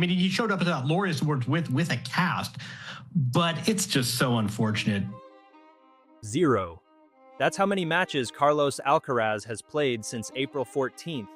mean, he showed up at the Laureus Awards with a cast, but it's just so unfortunate. 0. That's how many matches Carlos Alcaraz has played since April 14th.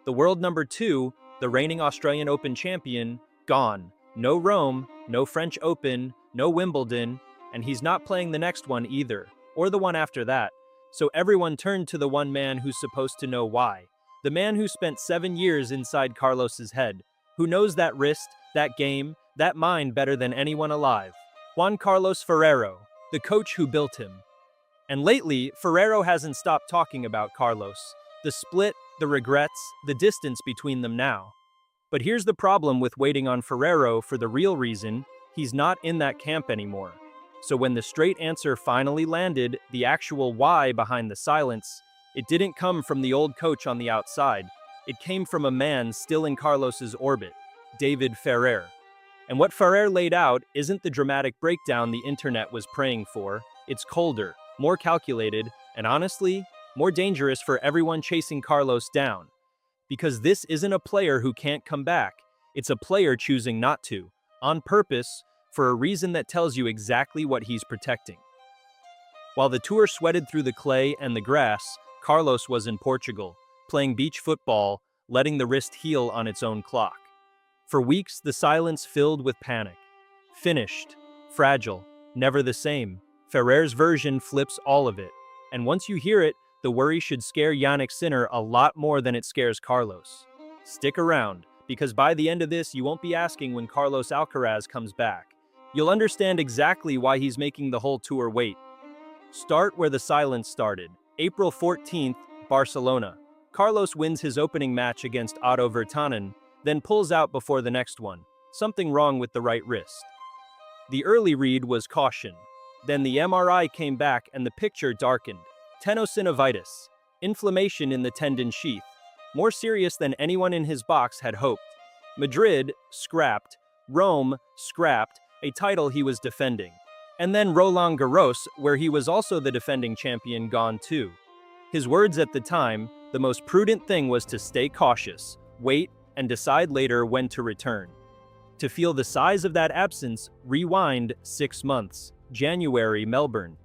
The world number 2, the reigning Australian Open champion, gone. No Rome, no French Open, no Wimbledon, and he's not playing the next one either, or the one after that. So everyone turned to the one man who's supposed to know why. The man who spent 7 years inside Carlos's head, who knows that wrist, that game, that mind better than anyone alive. Juan Carlos Ferrero, the coach who built him. And lately, Ferrero hasn't stopped talking about Carlos. The split, the regrets, the distance between them now. But here's the problem with waiting on Ferrero for the real reason: he's not in that camp anymore. So when the straight answer finally landed, the actual why behind the silence, it didn't come from the old coach on the outside. It came from a man still in Carlos's orbit, David Ferrer. And what Ferrer laid out isn't the dramatic breakdown the internet was praying for. It's colder, more calculated, and honestly, more dangerous for everyone chasing Carlos down. Because this isn't a player who can't come back. It's a player choosing not to, on purpose, for a reason that tells you exactly what he's protecting. While the tour sweated through the clay and the grass, Carlos was in Portugal, playing beach football, letting the wrist heal on its own clock. For weeks, the silence filled with panic. Finished, fragile, never the same. Ferrer's version flips all of it. And once you hear it, the worry should scare Jannik Sinner a lot more than it scares Carlos. Stick around, because by the end of this, you won't be asking when Carlos Alcaraz comes back. You'll understand exactly why he's making the whole tour wait. Start where the silence started. April 14th, Barcelona. Carlos wins his opening match against Otto Virtanen, then pulls out before the next one. Something wrong with the right wrist. The early read was caution. Then the MRI came back and the picture darkened. Tenosynovitis, inflammation in the tendon sheath, more serious than anyone in his box had hoped. Madrid, scrapped. Rome, scrapped, a title he was defending. And then Roland Garros, where he was also the defending champion, gone too. His words at the time, the most prudent thing was to stay cautious, wait, and decide later when to return. To feel the size of that absence, rewind 6 months. January, Melbourne.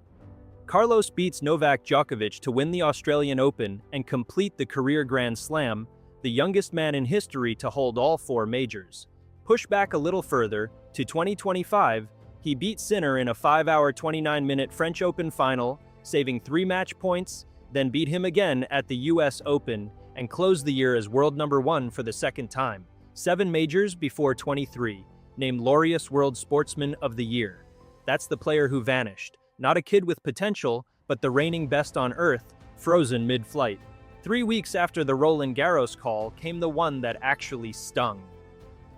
Carlos beats Novak Djokovic to win the Australian Open and complete the career Grand Slam, the youngest man in history to hold all 4 majors. Push back a little further, to 2025, he beat Sinner in a 5-hour 29-minute French Open final, saving 3 match points, then beat him again at the US Open and closed the year as world number 1 for the second time. 7 majors before 23, named Laureus World Sportsman of the Year. That's the player who vanished. Not a kid with potential, but the reigning best on earth, frozen mid-flight. 3 weeks after the Roland Garros call came the one that actually stung.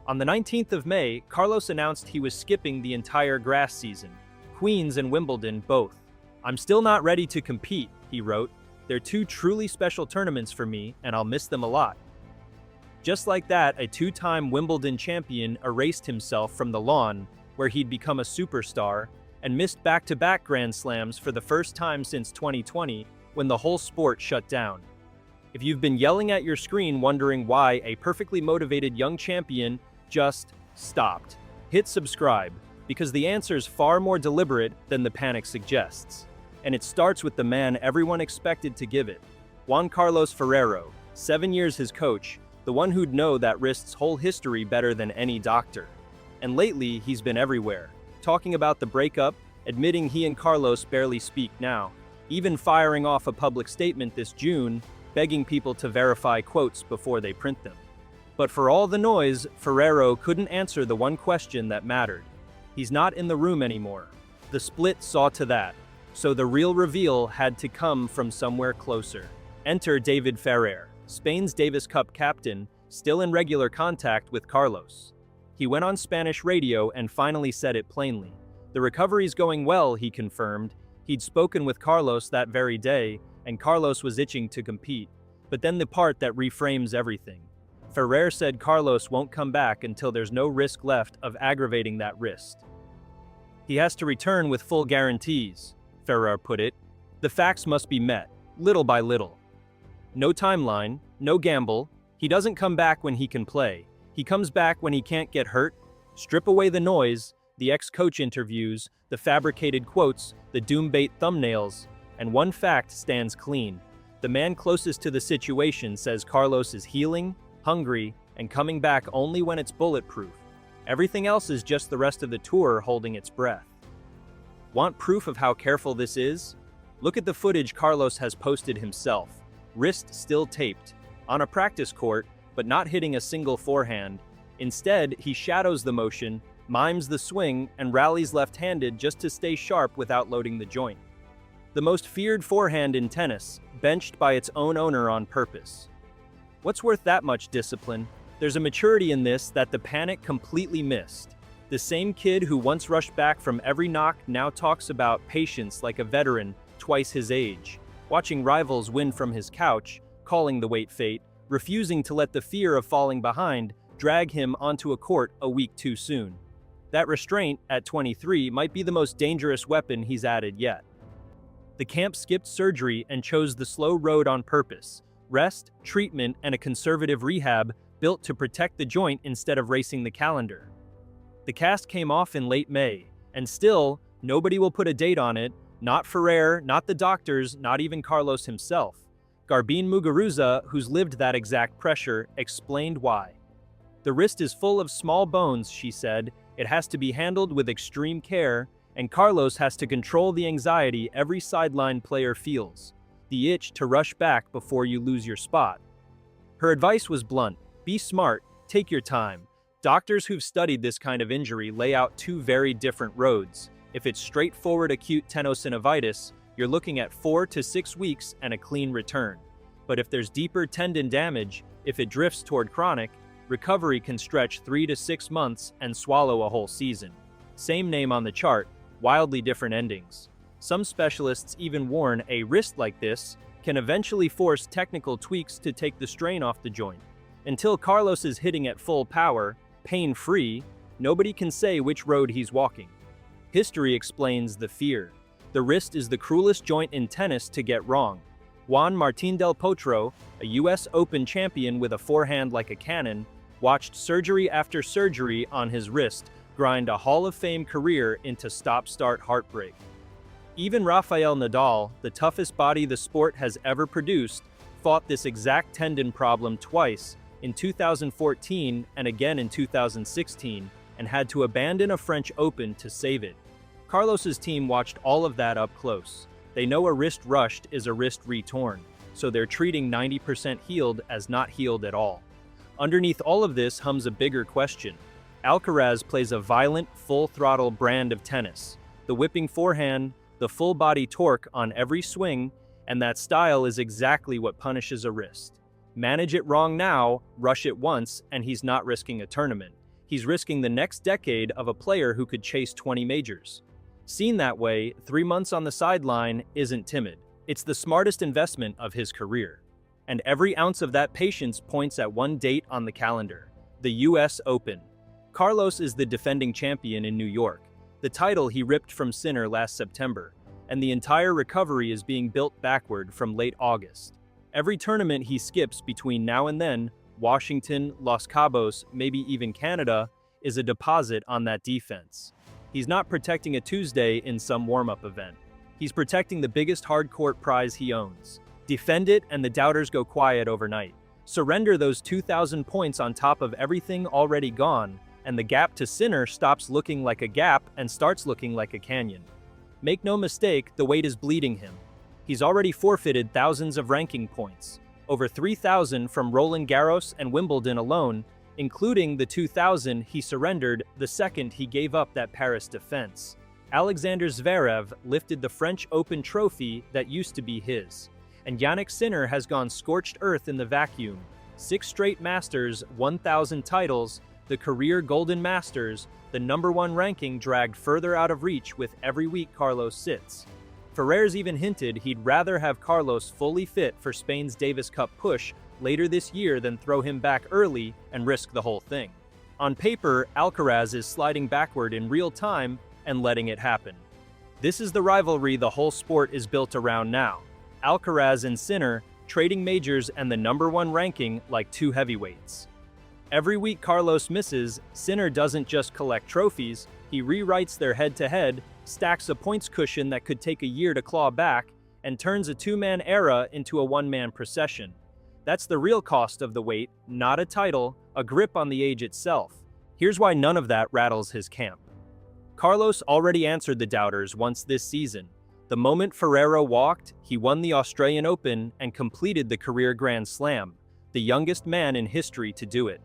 On the 19th of May, Carlos announced he was skipping the entire grass season, Queens and Wimbledon both. "I'm still not ready to compete," he wrote. "They're 2 truly special tournaments for me, and I'll miss them a lot." Just like that, a 2-time Wimbledon champion erased himself from the lawn, where he'd become a superstar, and missed back-to-back Grand Slams for the first time since 2020, when the whole sport shut down. If you've been yelling at your screen wondering why a perfectly motivated young champion just stopped, hit subscribe, because the answer's far more deliberate than the panic suggests. And it starts with the man everyone expected to give it. Juan Carlos Ferrero, 7 years his coach, the one who'd know that wrist's whole history better than any doctor. And lately, he's been everywhere, talking about the breakup, admitting he and Carlos barely speak now, even firing off a public statement this June, begging people to verify quotes before they print them. But for all the noise, Ferrero couldn't answer the one question that mattered. He's not in the room anymore. The split saw to that, so the real reveal had to come from somewhere closer. Enter David Ferrer, Spain's Davis Cup captain, still in regular contact with Carlos. He went on Spanish radio and finally said it plainly. The recovery's going well, he confirmed. He'd spoken with Carlos that very day, and Carlos was itching to compete. But then the part that reframes everything. Ferrer said Carlos won't come back until there's no risk left of aggravating that wrist. He has to return with full guarantees, Ferrer put it. The facts must be met, little by little. No timeline, no gamble. He doesn't come back when he can play. He comes back when he can't get hurt. Strip away the noise, the ex-coach interviews, the fabricated quotes, the doom-bait thumbnails, and one fact stands clean. The man closest to the situation says Carlos is healing, hungry, and coming back only when it's bulletproof. Everything else is just the rest of the tour holding its breath. Want proof of how careful this is? Look at the footage Carlos has posted himself. Wrist still taped, on a practice court, but not hitting a single forehand. Instead, he shadows the motion, mimes the swing, and rallies left-handed just to stay sharp without loading the joint. The most feared forehand in tennis, benched by its own owner on purpose. What's worth that much discipline? There's a maturity in this that the panic completely missed. The same kid who once rushed back from every knock now talks about patience like a veteran twice his age, watching rivals win from his couch, calling the weight fate, refusing to let the fear of falling behind drag him onto a court a week too soon. That restraint, at 23, might be the most dangerous weapon he's added yet. The camp skipped surgery and chose the slow road on purpose. Rest, treatment, and a conservative rehab built to protect the joint instead of racing the calendar. The cast came off in late May, and still, nobody will put a date on it, not Ferrero, not the doctors, not even Carlos himself. Garbine Muguruza, who's lived that exact pressure, explained why. The wrist is full of small bones, she said. It has to be handled with extreme care, and Carlos has to control the anxiety every sideline player feels, the itch to rush back before you lose your spot. Her advice was blunt: be smart, take your time. Doctors who've studied this kind of injury lay out two very different roads. If it's straightforward acute tenosynovitis, you're looking at 4 to 6 weeks and a clean return. But if there's deeper tendon damage, if it drifts toward chronic, recovery can stretch 3 to 6 months and swallow a whole season. Same name on the chart, wildly different endings. Some specialists even warn a wrist like this can eventually force technical tweaks to take the strain off the joint. Until Carlos is hitting at full power, pain-free, nobody can say which road he's walking. History explains the fear. The wrist is the cruelest joint in tennis to get wrong. Juan Martín del Potro, a US Open champion with a forehand like a cannon, watched surgery after surgery on his wrist grind a Hall of Fame career into stop-start heartbreak. Even Rafael Nadal, the toughest body the sport has ever produced, fought this exact tendon problem twice, in 2014 and again in 2016, and had to abandon a French Open to save it. Carlos's team watched all of that up close. They know a wrist rushed is a wrist retorn, so they're treating 90% healed as not healed at all. Underneath all of this hums a bigger question. Alcaraz plays a violent, full-throttle brand of tennis. The whipping forehand, the full-body torque on every swing, and that style is exactly what punishes a wrist. Manage it wrong now, rush it once, and he's not risking a tournament. He's risking the next decade of a player who could chase 20 majors. Seen that way, 3 months on the sideline isn't timid. It's the smartest investment of his career. And every ounce of that patience points at one date on the calendar: the US Open. Carlos is the defending champion in New York, the title he ripped from Sinner last September, and the entire recovery is being built backward from late August. Every tournament he skips between now and then, Washington, Los Cabos, maybe even Canada, is a deposit on that defense. He's not protecting a Tuesday in some warm-up event. He's protecting the biggest hard-court prize he owns. Defend it and the doubters go quiet overnight. Surrender those 2,000 points on top of everything already gone, and the gap to Sinner stops looking like a gap and starts looking like a canyon. Make no mistake, the weight is bleeding him. He's already forfeited thousands of ranking points, over 3,000 from Roland Garros and Wimbledon alone, including the 2,000 he surrendered the second he gave up that Paris defense. Alexander Zverev lifted the French Open trophy that used to be his, and Jannik Sinner has gone scorched earth in the vacuum. 6 straight Masters, 1,000 titles, the career Golden Masters, the #1 ranking dragged further out of reach with every week Carlos sits. Ferrer's even hinted he'd rather have Carlos fully fit for Spain's Davis Cup push later this year than throw him back early and risk the whole thing. On paper, Alcaraz is sliding backward in real time and letting it happen. This is the rivalry the whole sport is built around now. Alcaraz and Sinner trading majors and the #1 ranking like two heavyweights. Every week Carlos misses, Sinner doesn't just collect trophies, he rewrites their head-to-head, stacks a points cushion that could take a year to claw back, and turns a two-man era into a one-man procession. That's the real cost of the weight, not a title, a grip on the age itself. Here's why none of that rattles his camp. Carlos already answered the doubters once this season. The moment Ferrero walked, he won the Australian Open and completed the career Grand Slam, the youngest man in history to do it.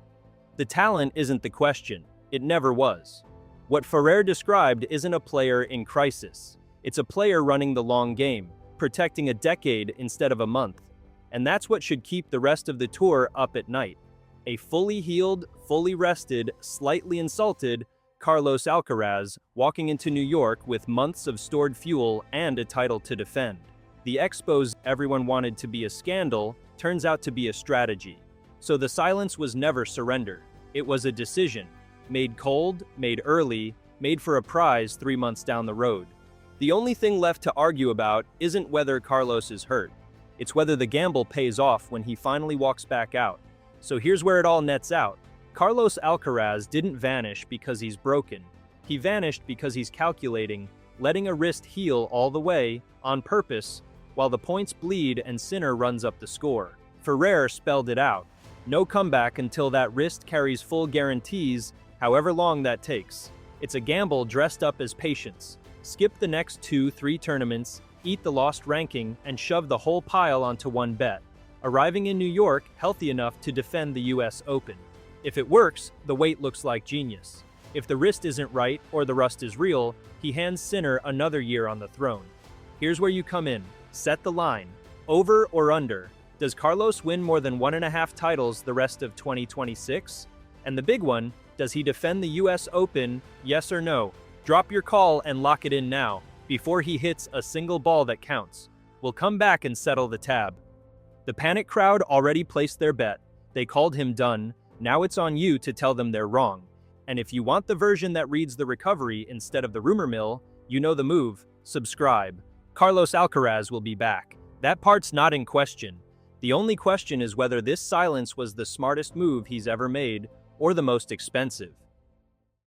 The talent isn't the question. It never was. What Ferrero described isn't a player in crisis. It's a player running the long game, protecting a decade instead of a month. And that's what should keep the rest of the tour up at night. A fully healed, fully rested, slightly insulted Carlos Alcaraz walking into New York with months of stored fuel and a title to defend. The expos everyone wanted to be a scandal turns out to be a strategy. So the silence was never surrender. It was a decision. Made cold, made early, made for a prize 3 months down the road. The only thing left to argue about isn't whether Carlos is hurt. It's whether the gamble pays off when he finally walks back out. So here's where it all nets out. Carlos Alcaraz didn't vanish because he's broken. He vanished because he's calculating, letting a wrist heal all the way, on purpose, while the points bleed and Sinner runs up the score. Ferrero spelled it out. No comeback until that wrist carries full guarantees, however long that takes. It's a gamble dressed up as patience. Skip the next 2-3 tournaments, eat the lost ranking, and shove the whole pile onto one bet. Arriving in New York healthy enough to defend the US Open. If it works, the weight looks like genius. If the wrist isn't right or the rust is real, he hands Sinner another year on the throne. Here's where you come in. Set the line. Over or under? Does Carlos win more than 1.5 titles the rest of 2026? And the big one, does he defend the US Open, yes or no? Drop your call and lock it in now, before he hits a single ball that counts. We'll come back and settle the tab. The panic crowd already placed their bet. They called him done. Now it's on you to tell them they're wrong. And if you want the version that reads the recovery instead of the rumor mill, you know the move. Subscribe. Carlos Alcaraz will be back. That part's not in question. The only question is whether this silence was the smartest move he's ever made or the most expensive.